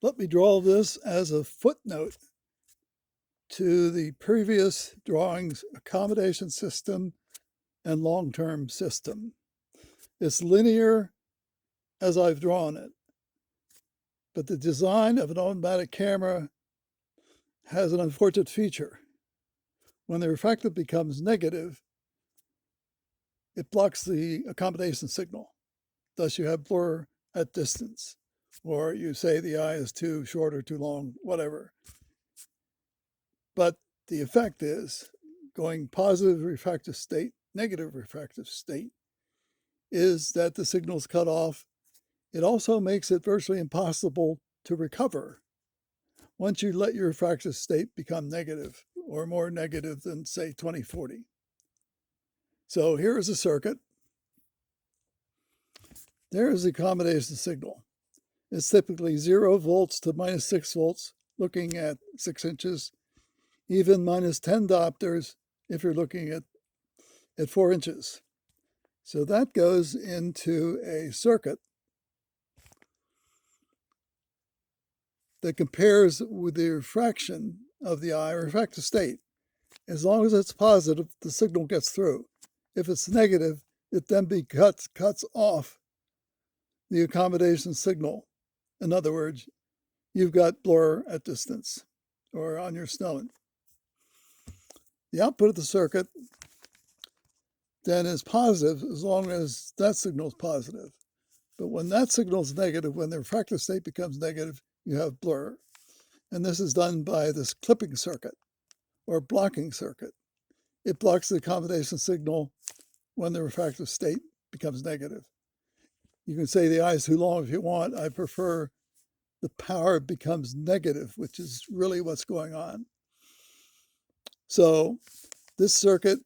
Let me draw this as a footnote to the previous drawings, accommodation system and long-term system. It's linear as I've drawn it, but the design of an automatic camera has an unfortunate feature. When the refractive becomes negative, it blocks the accommodation signal. Thus you have blur at distance, or you say the eye is too short or too long, whatever. But the effect is going positive refractive state, negative refractive state, is that the signal is cut off. It also makes it virtually impossible to recover once you let your refractive state become negative or more negative than, say, 2040. So here is a circuit. There is the accommodation signal. It's typically 0 volts to minus 6 volts, looking at 6 inches, even minus 10 diopters if you're looking at 4 inches. So that goes into a circuit that compares with the refraction of the eye, refractive state. As long as it's positive, the signal gets through. If it's negative, it then cuts off the accommodation signal. In other words, you've got blur at distance or on your Snellen. The output of the circuit then is positive as long as that signal is positive. But when that signal is negative, when the refractive state becomes negative, you have blur. And this is done by this clipping circuit or blocking circuit. It blocks the accommodation signal when the refractive state becomes negative. You can say the eye is too long if you want. I prefer the power becomes negative, which is really what's going on. So this circuit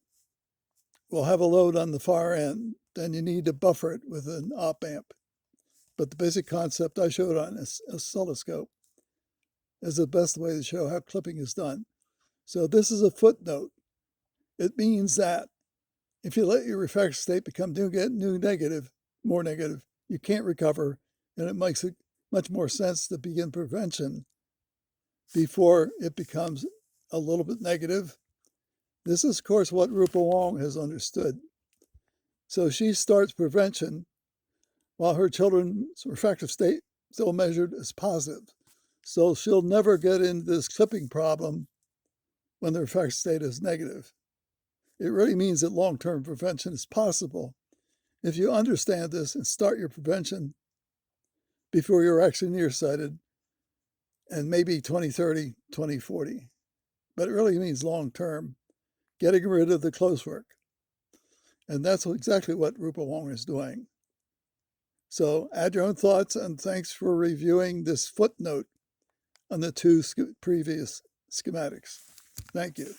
will have a load on the far end. Then you need to buffer it with an op amp. But the basic concept I showed on a oscilloscope is the best way to show how clipping is done. So this is a footnote. It means that if you let your refractive state become more negative, you can't recover, and it makes it much more sense to begin prevention before it becomes a little bit negative. This is, of course, what Rupa Wong has understood. So she starts prevention while her children's refractive state still measured as positive. So she'll never get into this clipping problem when the refractive state is negative. It really means that long-term prevention is possible if you understand this and start your prevention before you're actually nearsighted, and maybe 2030, 2040. But it really means long-term, getting rid of the close work. And that's exactly what Rupa Wong is doing. So add your own thoughts, and thanks for reviewing this footnote on the two previous schematics. Thank you.